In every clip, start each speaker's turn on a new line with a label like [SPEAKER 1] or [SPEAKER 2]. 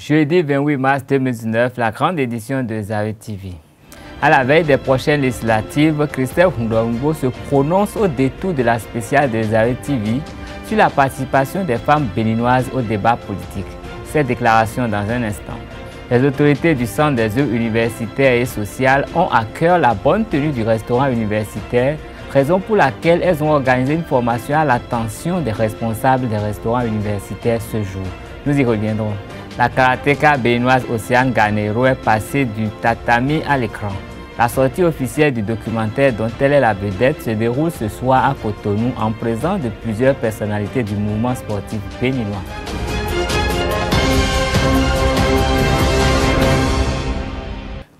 [SPEAKER 1] Jeudi 28 mars 2019, la grande édition de Zawi TV. À la veille des prochaines législatives, Christelle Ndongo se prononce au détour de la spéciale de Zawi TV sur la participation des femmes béninoises au débat politique. Cette déclaration dans un instant. Les autorités du Centre des œuvres universitaires et sociales ont à cœur la bonne tenue du restaurant universitaire, raison pour laquelle elles ont organisé une formation à l'attention des responsables des restaurants universitaires ce jour. Nous y reviendrons. La karatéka béninoise Océane Ganero est passée du tatami à l'écran. La sortie officielle du documentaire dont elle est la vedette se déroule ce soir à Cotonou en présence de plusieurs personnalités du mouvement sportif béninois.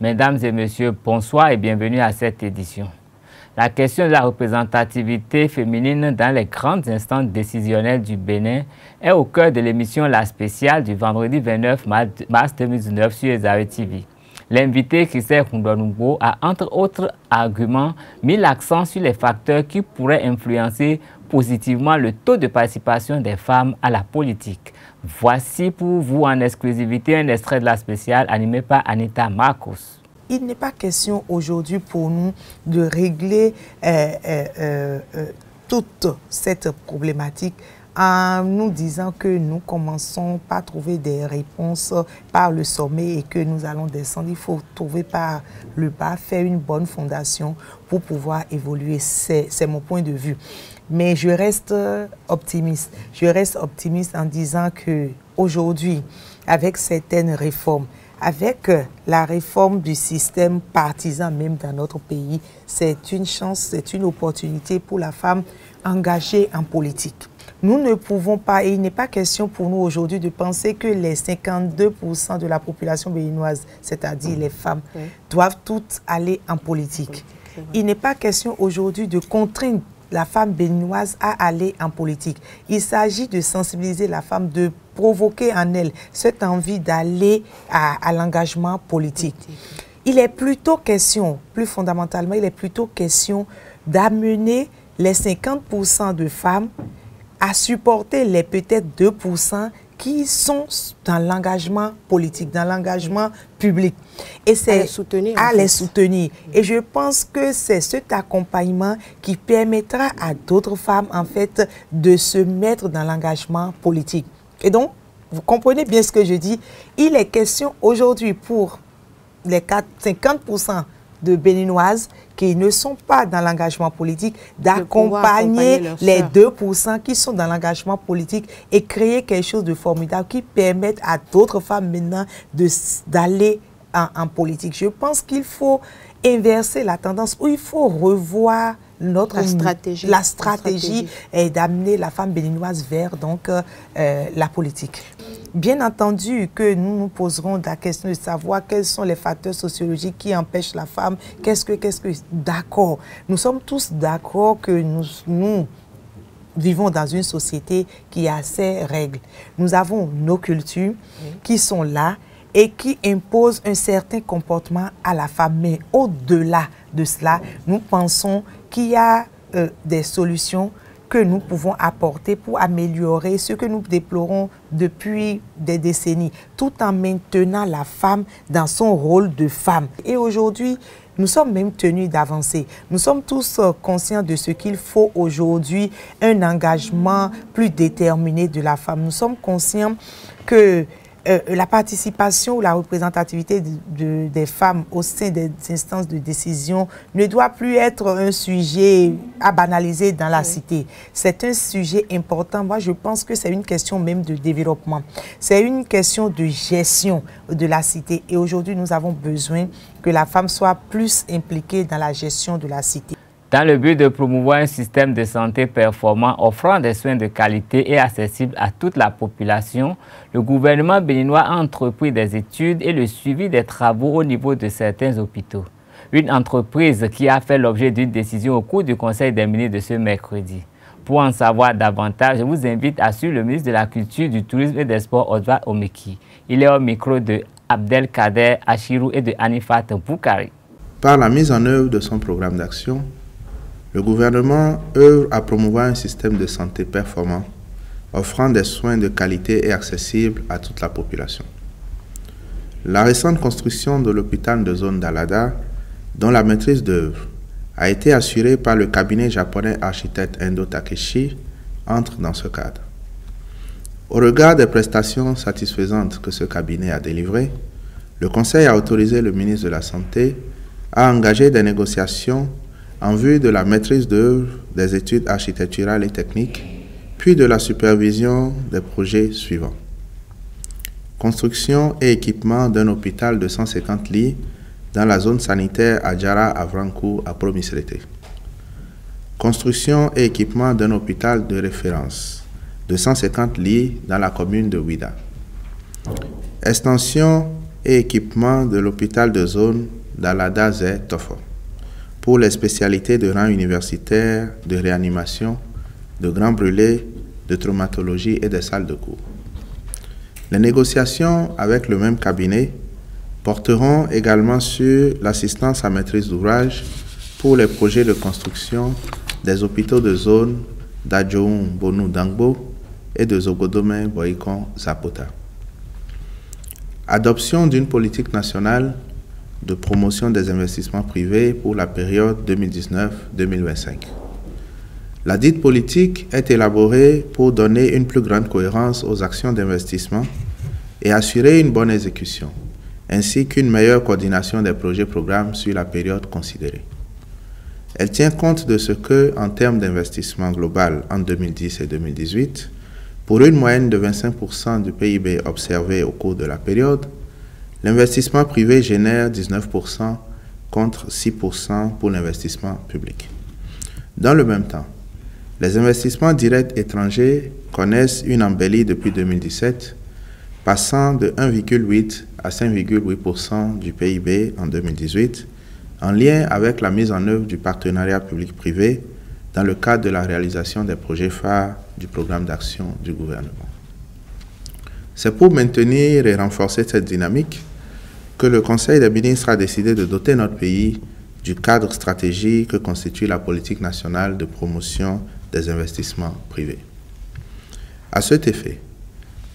[SPEAKER 1] Mesdames et messieurs, bonsoir et bienvenue à cette édition. La question de la représentativité féminine dans les grandes instances décisionnelles du Bénin est au cœur de l'émission La Spéciale du vendredi 29 mars 2019 sur Zawi TV. L'invité Christelle Ndongo a, entre autres arguments, mis l'accent sur les facteurs qui pourraient influencer positivement le taux de participation des femmes à la politique. Voici pour vous en exclusivité un extrait de La Spéciale animé par Anita Marcos.
[SPEAKER 2] Il n'est pas question aujourd'hui pour nous de régler toute cette problématique en nous disant que nous commençons par trouver des réponses par le sommet et que nous allons descendre. Il faut trouver par le bas, faire une bonne fondation pour pouvoir évoluer. C'est mon point de vue. Mais je reste optimiste. Je reste optimiste en disant qu'aujourd'hui, avec certaines réformes, avec la réforme du système partisan même dans notre pays, c'est une chance, c'est une opportunité pour la femme engagée en politique. Nous ne pouvons pas, et il n'est pas question pour nous aujourd'hui de penser que les 52% de la population béninoise, c'est-à-dire les femmes, doivent toutes aller en politique. Il n'est pas question aujourd'hui de contraindre la femme béninoise à aller en politique. Il s'agit de sensibiliser la femme, de provoquer en elle cette envie d'aller à l'engagement politique. Il est plutôt question, plus fondamentalement, il est plutôt question d'amener les 50% de femmes à supporter les peut-être 2% qui sont dans l'engagement politique, dans l'engagement public. Et c'est à les soutenir. Et je pense que c'est cet accompagnement qui permettra à d'autres femmes, en fait, de se mettre dans l'engagement politique. Et donc, vous comprenez bien ce que je dis. Il est question aujourd'hui pour les 50% de Béninoises qui ne sont pas dans l'engagement politique, d'accompagner les 2% qui sont dans l'engagement politique et créer quelque chose de formidable qui permette à d'autres femmes maintenant d'aller en politique. Je pense qu'il faut inverser la tendance, où il faut revoir la stratégie et d'amener la femme béninoise vers donc, la politique. Bien entendu que nous nous poserons la question de savoir quels sont les facteurs sociologiques qui empêchent la femme. D'accord. Nous sommes tous d'accord que nous vivons dans une société qui a ses règles. Nous avons nos cultures qui sont là et qui imposent un certain comportement à la femme. Mais au-delà de cela, nous pensons qu'il y a des solutions que nous pouvons apporter pour améliorer ce que nous déplorons depuis des décennies, tout en maintenant la femme dans son rôle de femme. Et aujourd'hui, nous sommes même tenus d'avancer. Nous sommes tous conscients de ce qu'il faut aujourd'hui, un engagement plus déterminé de la femme. Nous sommes conscients que la participation ou la représentativité des femmes au sein des instances de décision ne doit plus être un sujet à banaliser dans la cité. C'est un sujet important. Moi, je pense que c'est une question même de développement. C'est une question de gestion de la cité. Et aujourd'hui, nous avons besoin que la femme soit plus impliquée dans la gestion de la cité.
[SPEAKER 1] Dans le but de promouvoir un système de santé performant offrant des soins de qualité et accessibles à toute la population, le gouvernement béninois a entrepris des études et le suivi des travaux au niveau de certains hôpitaux. Une entreprise qui a fait l'objet d'une décision au cours du Conseil des ministres de ce mercredi. Pour en savoir davantage, je vous invite à suivre le ministre de la Culture, du Tourisme et des Sports, Oswald Omeki. Il est au micro de Abdelkader Achirou et de Anifat Boukari.
[SPEAKER 3] Par la mise en œuvre de son programme d'action, le gouvernement œuvre à promouvoir un système de santé performant, offrant des soins de qualité et accessibles à toute la population. La récente construction de l'hôpital de zone d'Alada, dont la maîtrise d'œuvre a été assurée par le cabinet japonais architecte Endo Takeshi, entre dans ce cadre. Au regard des prestations satisfaisantes que ce cabinet a délivrées, le Conseil a autorisé le ministre de la Santé à engager des négociations en vue de la maîtrise d'œuvre des études architecturales et techniques, puis de la supervision des projets suivants. Construction et équipement d'un hôpital de 150 lits dans la zone sanitaire Adjara Avrankou à Promisrete. Construction et équipement d'un hôpital de référence de 150 lits dans la commune de Ouida. Extension et équipement de l'hôpital de zone d'Alada-Zé Tofo pour les spécialités de rang universitaire, de réanimation, de grands brûlés, de traumatologie et des salles de cours. Les négociations avec le même cabinet porteront également sur l'assistance à maîtrise d'ouvrage pour les projets de construction des hôpitaux de zone d'Adjoum Bonu Dangbo et de Zogodome Boikon Zapota. Adoption d'une politique nationale de promotion des investissements privés pour la période 2019-2025. La dite politique est élaborée pour donner une plus grande cohérence aux actions d'investissement et assurer une bonne exécution, ainsi qu'une meilleure coordination des projets-programmes sur la période considérée. Elle tient compte de ce que, en termes d'investissement global en 2010 et 2018, pour une moyenne de 25% du PIB observé au cours de la période, l'investissement privé génère 19% contre 6% pour l'investissement public. Dans le même temps, les investissements directs étrangers connaissent une embellie depuis 2017, passant de 1,8 à 5,8% du PIB en 2018, en lien avec la mise en œuvre du partenariat public-privé dans le cadre de la réalisation des projets phares du programme d'action du gouvernement. C'est pour maintenir et renforcer cette dynamique que le Conseil des ministres a décidé de doter notre pays du cadre stratégique que constitue la politique nationale de promotion des investissements privés. À cet effet,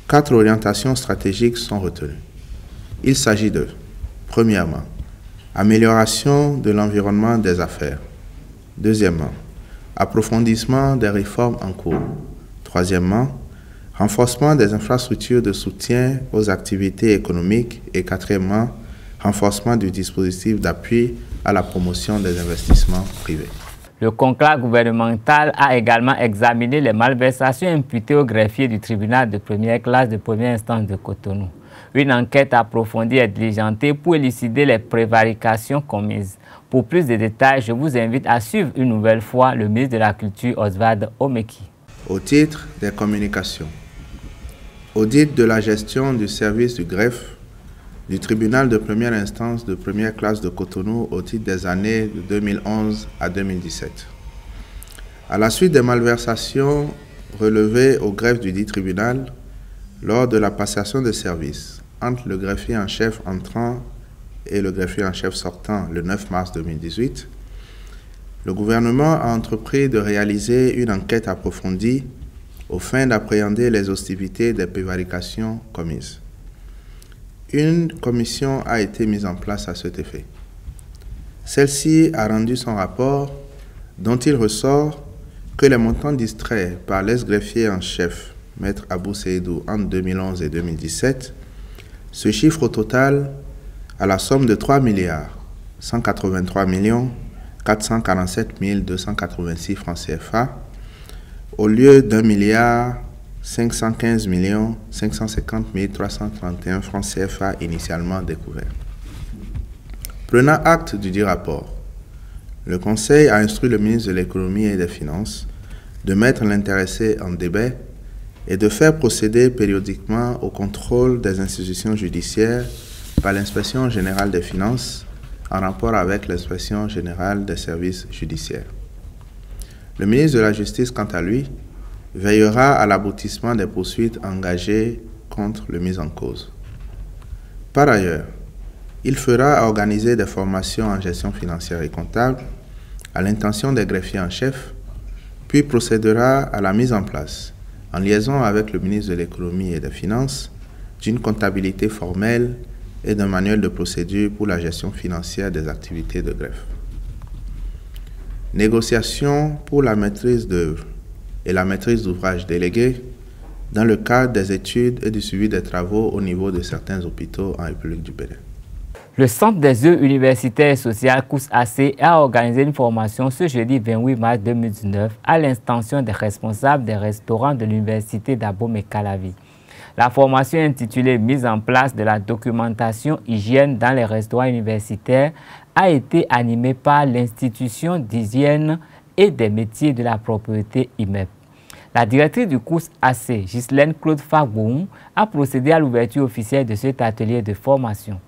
[SPEAKER 3] 4 orientations stratégiques sont retenues. Il s'agit de, premièrement, amélioration de l'environnement des affaires. Deuxièmement, approfondissement des réformes en cours. Troisièmement, renforcement des infrastructures de soutien aux activités économiques. Et quatrièmement, renforcement du dispositif d'appui à la promotion des investissements privés.
[SPEAKER 1] Le conclave gouvernemental a également examiné les malversations imputées au greffier du tribunal de première classe de première instance de Cotonou. Une enquête approfondie est diligentée pour élucider les prévarications commises. Pour plus de détails, je vous invite à suivre une nouvelle fois le ministre de la Culture, Oswald Omeki.
[SPEAKER 3] Au titre des communications, audit de la gestion du service du greffe du tribunal de première instance de première classe de Cotonou au titre des années de 2011 à 2017. À la suite des malversations relevées au greffe du dit tribunal, lors de la passation de service entre le greffier en chef entrant et le greffier en chef sortant le 9 mars 2018, le gouvernement a entrepris de réaliser une enquête approfondie aux fins d'appréhender les hostilités des prévarications commises. Une commission a été mise en place à cet effet. Celle-ci a rendu son rapport dont il ressort que les montants distraits par l'ex-greffier en chef, Maître Abou Seydou, en 2011 et 2017, se chiffrent au total à la somme de 3 183 447 286 francs CFA, au lieu d'1 515 550 331 francs CFA initialement découverts. Prenant acte du dit rapport, le Conseil a instruit le ministre de l'Économie et des Finances de mettre l'intéressé en débet et de faire procéder périodiquement au contrôle des institutions judiciaires par l'Inspection générale des finances en rapport avec l'Inspection générale des services judiciaires. Le ministre de la Justice, quant à lui, veillera à l'aboutissement des poursuites engagées contre le mis en cause. Par ailleurs, il fera organiser des formations en gestion financière et comptable à l'intention des greffiers en chef, puis procédera à la mise en place, en liaison avec le ministre de l'Économie et des Finances, d'une comptabilité formelle et d'un manuel de procédure pour la gestion financière des activités de greffe. Négociation pour la maîtrise d'œuvre et la maîtrise d'ouvrage déléguée dans le cadre des études et du suivi des travaux au niveau de certains hôpitaux en République du Bénin.
[SPEAKER 1] Le Centre des œuvres universitaires et sociales COUS-AC a organisé une formation ce jeudi 28 mars 2019 à l'intention des responsables des restaurants de l'université d'Abomey-Calavi. La formation intitulée « Mise en place de la documentation hygiène dans les restaurants universitaires » a été animée par l'Institution d'hygiène et des métiers de la propriété IMEP. La directrice du COUS-AC, Ghislaine Claude Fagboum, a procédé à l'ouverture officielle de cet atelier de formation.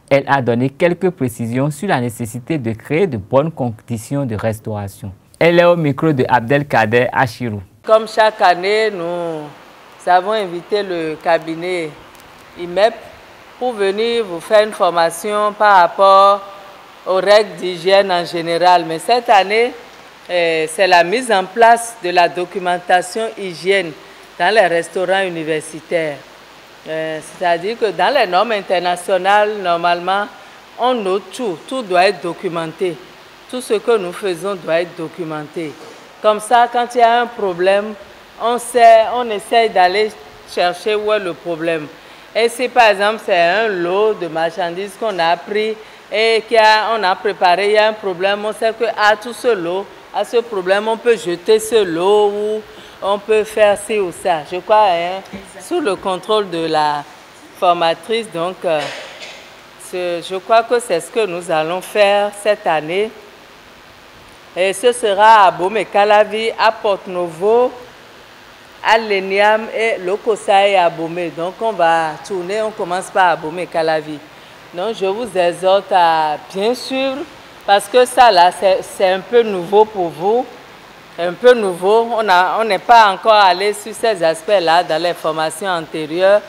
[SPEAKER 1] Elle a donné quelques précisions sur la nécessité de créer de bonnes conditions de restauration. Elle est au micro de Abdelkader Achirou.
[SPEAKER 4] Comme chaque année, nous avons invité le cabinet IMEP pour venir vous faire une formation par rapport aux règles d'hygiène en général. Mais cette année, c'est la mise en place de la documentation hygiène dans les restaurants universitaires. C'est-à-dire que dans les normes internationales, normalement, on note tout. Tout doit être documenté. Tout ce que nous faisons doit être documenté. Comme ça, quand il y a un problème, on sait, on essaye d'aller chercher où est le problème. Et si par exemple c'est un lot de marchandises qu'on a pris et qu'on a préparé, il y a un problème, on sait que à tout ce lot, à ce problème, on peut jeter ce lot ou on peut faire ci ou ça. Je crois, sous le contrôle de la formatrice, donc je crois que c'est ce que nous allons faire cette année. Et ce sera à Abomey-Calavi, à Porte-Novo, à l'ENIAM et l'Okosa et à Abomey. Donc on va tourner, on commence par Abomey-Calavi. Donc je vous exhorte à bien suivre parce que ça là c'est un peu nouveau pour vous, un peu nouveau. On n'est pas encore allé sur ces aspects-là dans les formations antérieures,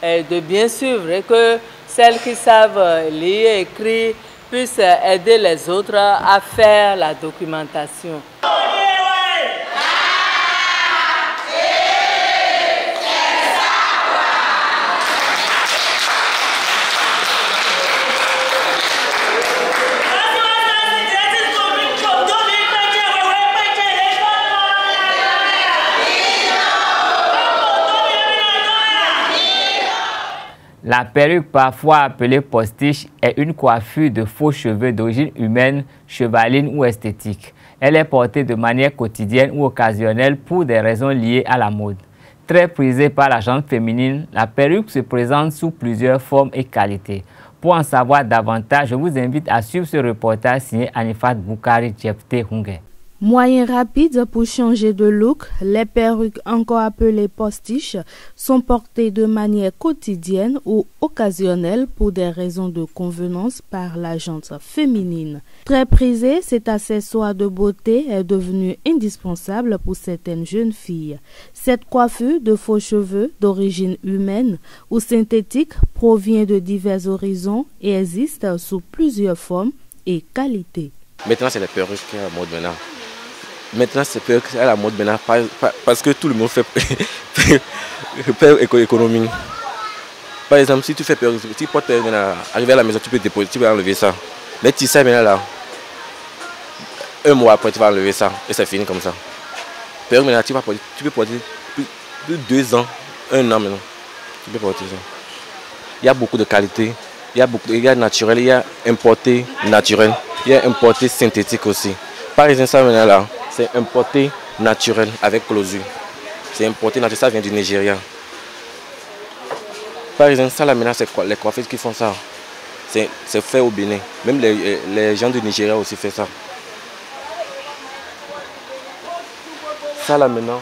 [SPEAKER 4] de bien suivre et que celles qui savent lire et écrire puissent aider les autres à faire la documentation.
[SPEAKER 1] La perruque, parfois appelée postiche, est une coiffure de faux cheveux d'origine humaine, chevaline ou esthétique. Elle est portée de manière quotidienne ou occasionnelle pour des raisons liées à la mode. Très prisée par la gente féminine, la perruque se présente sous plusieurs formes et qualités. Pour en savoir davantage, je vous invite à suivre ce reportage signé Anifat Boukari Djepté Hungé.
[SPEAKER 5] Moyen rapide pour changer de look, les perruques, encore appelées postiches, sont portées de manière quotidienne ou occasionnelle pour des raisons de convenance par la gente féminine. Très prisé, cet accessoire de beauté est devenu indispensable pour certaines jeunes filles. Cette coiffure de faux cheveux d'origine humaine ou synthétique provient de divers horizons et existe sous plusieurs formes et qualités.
[SPEAKER 6] Maintenant, c'est les perruques qui sont à la mode maintenant. Maintenant, c'est perruques à la mode maintenant parce que tout le monde fait économie. Par exemple, si tu fais perruque, si tu portes perruque maintenant, arriver à la maison, tu peux déposer, tu peux enlever ça. Mais tu sais maintenant là, un mois après, tu vas enlever ça et c'est fini comme ça. Perruque maintenant, tu peux porter plus de 2 ans, 1 an maintenant. Tu peux porter ça. Il y a beaucoup de qualités. Il y a naturel, il y a importé naturel, il y a importé synthétique aussi. Par exemple, ça maintenant là, c'est importé naturel avec closure. C'est importé naturel, ça vient du Nigeria. Par exemple, ça là maintenant, c'est les coiffeurs qui font ça. C'est fait au Bénin. Même les gens du Nigeria aussi font ça. Ça là maintenant,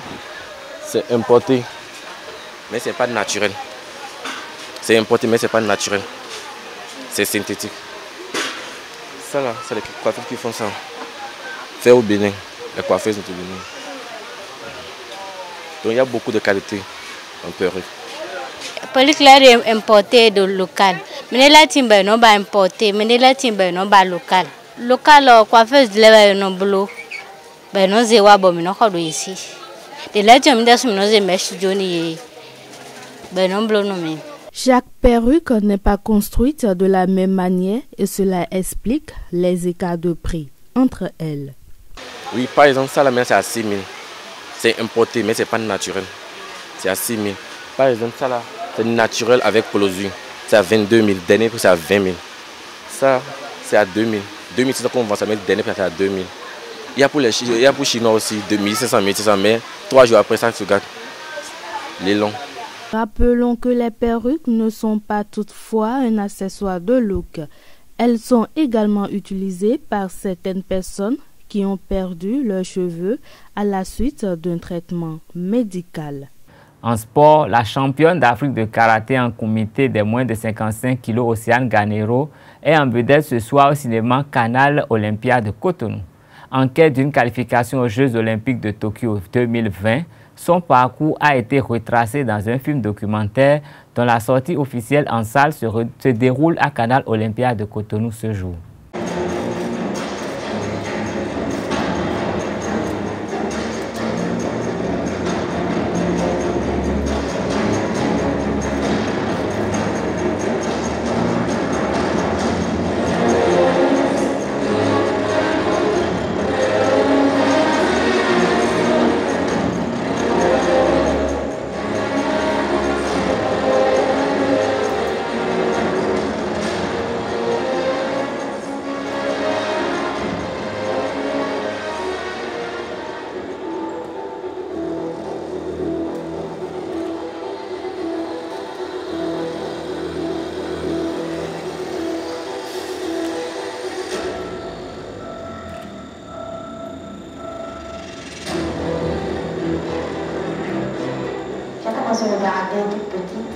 [SPEAKER 6] c'est importé, mais c'est pas naturel. C'est importé, mais c'est pas naturel. C'est synthétique. Ça là, c'est les coiffeurs qui font ça. Fait au Bénin. Les coiffeurs sont au Bénin. Donc il y a beaucoup de qualité en perruque.
[SPEAKER 7] Perruque là est importé de local. Mais là timber non pas importé, mais là timber non pas local. Local coiffeurs de là non bleu. Ben non c'est wa bon non quoi ici. De là tu me dis non c'est mesh Johnny. Ben non bleu non mais.
[SPEAKER 5] Chaque perruque n'est pas construite de la même manière et cela explique les écarts de prix entre elles.
[SPEAKER 6] Oui, par exemple, ça, là, c'est à 6 000. C'est importé, mais ce n'est pas naturel. C'est à 6 000. Par exemple, ça, là, c'est naturel avec colosure. C'est à 22 000. Dernier prix, c'est à 20 000. Ça, c'est à 2 000. 2 000, c'est ça qu'on vend, ça, mais dernier prix, c'est à 2 000. Il y a pour les Chinois aussi, 2 500, 1 600, mais 3 jours après, ça se gâte. Les longs.
[SPEAKER 5] Rappelons que les perruques ne sont pas toutefois un accessoire de look. Elles sont également utilisées par certaines personnes qui ont perdu leurs cheveux à la suite d'un traitement médical.
[SPEAKER 1] En sport, la championne d'Afrique de karaté en comité des moins de 55 kg, Océane Ganero, est en vedette ce soir au cinéma Canal Olympia de Cotonou. En quête d'une qualification aux Jeux Olympiques de Tokyo 2020, son parcours a été retracé dans un film documentaire dont la sortie officielle en salle se déroule à Canal Olympia de Cotonou ce jour.
[SPEAKER 8] Sur le karaté toute petite.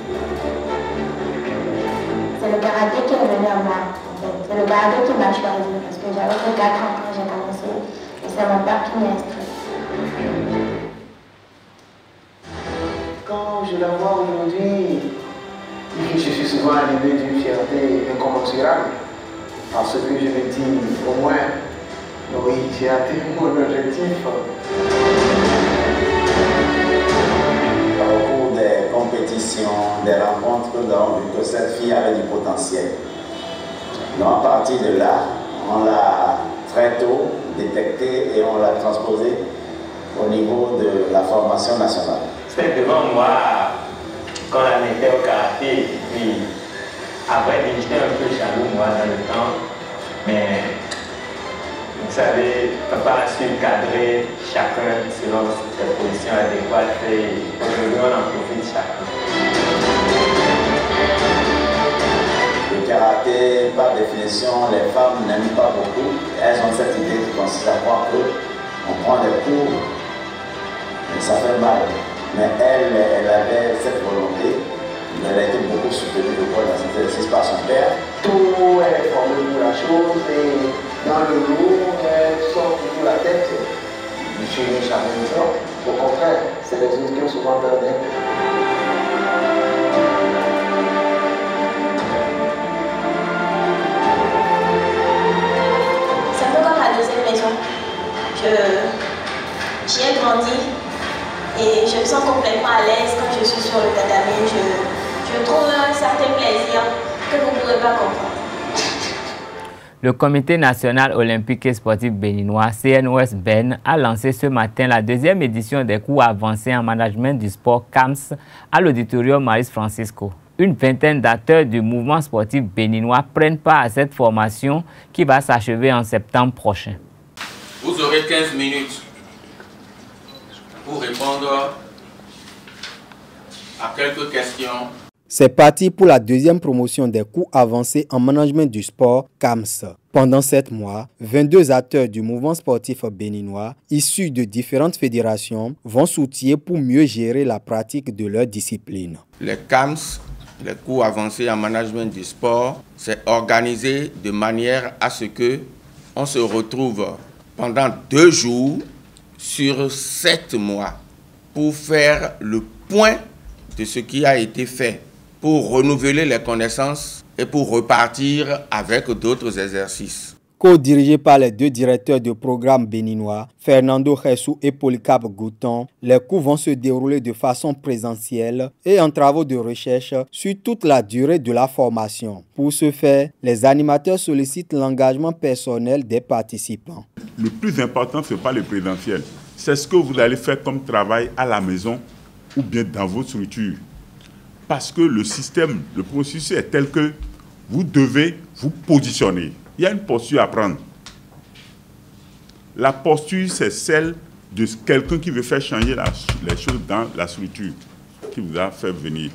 [SPEAKER 8] C'est le karaté qui est venu à moi, en fait. C'est le karaté qui m'a choisi parce que j'avais que 4 ans quand j'ai commencé et c'est mon père qui m'a instruit.
[SPEAKER 9] Quand je la vois aujourd'hui, je suis souvent animé d'une fierté incommensurable parce que je me dis au moins, oui, j'ai atteint mon objectif.
[SPEAKER 10] Au cours des compétitions, des rencontres, nous avons vu que cette fille avait du potentiel. Donc à partir de là, on l'a très tôt détectée et on l'a transposée au niveau de la formation nationale.
[SPEAKER 11] C'était devant moi quand on était au karaté, puis après j'étais un peu jaloux moi dans le temps, mais vous savez, papa a su cadrer chacun selon ses positions adéquates et aujourd'hui on en profite chacun.
[SPEAKER 10] Le karaté, par définition, les femmes n'aiment pas beaucoup. Elles ont cette idée qui consiste à croire qu'on prend des cours et ça fait mal. Mais elle avait cette volonté. Elle a été beaucoup soutenue dans cet exercice par son père.
[SPEAKER 9] Tout est formé pour la chose et dans le lot, elle sort toujours la tête. Je suis une championne. Au contraire, c'est les autres qui ont souvent peur d'elle.
[SPEAKER 8] C'est un peu comme ma deuxième maison. J'y ai grandi et je me sens complètement à l'aise quand je suis sur le tatami. Je trouve un certain plaisir que vous ne pourrez pas comprendre.
[SPEAKER 1] Le Comité national olympique et sportif béninois, CNOS-BEN, a lancé ce matin la deuxième édition des cours avancés en management du sport CAMS à l'auditorium Maris Francisco. Une vingtaine d'acteurs du mouvement sportif béninois prennent part à cette formation qui va s'achever en septembre prochain.
[SPEAKER 12] Vous aurez 15 minutes pour répondre à quelques questions.
[SPEAKER 13] C'est parti pour la deuxième promotion des cours avancés en management du sport CAMS. Pendant 7 mois, 22 acteurs du mouvement sportif béninois, issus de différentes fédérations, vont s'outiller pour mieux gérer la pratique de leur discipline.
[SPEAKER 12] Les CAMS, les cours avancés en management du sport, c'est organisé de manière à ce que on se retrouve pendant 2 jours sur 7 mois pour faire le point de ce qui a été fait, pour renouveler les connaissances et pour repartir avec d'autres exercices.
[SPEAKER 13] Co-dirigés par les deux directeurs de programme béninois, Fernando Jessou et Polycarpe Gouton, les cours vont se dérouler de façon présentielle et en travaux de recherche sur toute la durée de la formation. Pour ce faire, les animateurs sollicitent l'engagement personnel des participants.
[SPEAKER 14] Le plus important, ce n'est pas le présentiel. C'est ce que vous allez faire comme travail à la maison ou bien dans votre structure. Parce que le système, le processus est tel que vous devez vous positionner. Il y a une posture à prendre. La posture, c'est celle de quelqu'un qui veut faire changer les choses dans la structure qui vous a fait venir.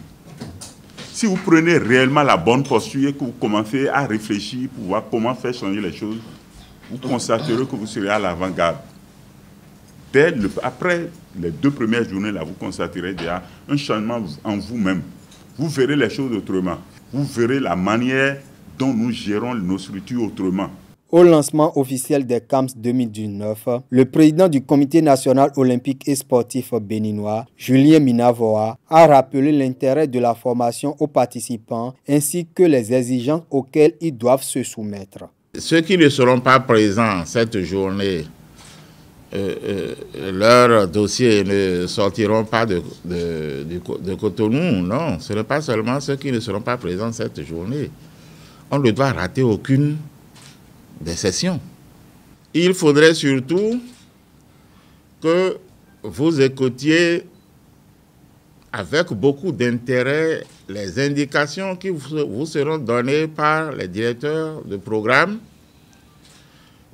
[SPEAKER 14] Si vous prenez réellement la bonne posture et que vous commencez à réfléchir pour voir comment faire changer les choses, vous constaterez que vous serez à l'avant-garde. Après les 2 premières journées, là, vous constaterez déjà un changement en vous-même. Vous verrez les choses autrement. Vous verrez la manière dont nous gérons nos structures autrement.
[SPEAKER 13] Au lancement officiel des CAMS 2019, le président du Comité national olympique et sportif béninois, Julien Minavoa, a rappelé l'intérêt de la formation aux participants ainsi que les exigences auxquelles ils doivent se soumettre.
[SPEAKER 15] Ceux qui ne seront pas présents cette journée, leurs dossiers ne sortiront pas de Cotonou, non. Ce n'est pas seulement ceux qui ne seront pas présents cette journée. On ne doit rater aucune des sessions. Il faudrait surtout que vous écoutiez avec beaucoup d'intérêt les indications qui vous seront données par les directeurs de programme,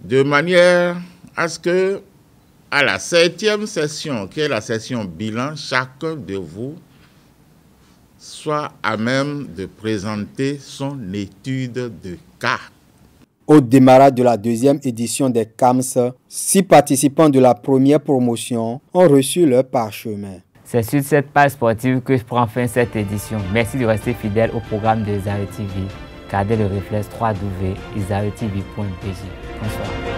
[SPEAKER 15] de manière à ce que, à la 7e session, qui est la session bilan, chacun de vous soit à même de présenter son étude de cas.
[SPEAKER 13] Au démarrage de la 2e édition des CAMS, 6 participants de la première promotion ont reçu leur parchemin.
[SPEAKER 1] C'est sur cette page sportive que je prends fin cette édition. Merci de rester fidèle au programme de Isare TV. Gardez le réflexe www.isaretv.pg. Bonsoir.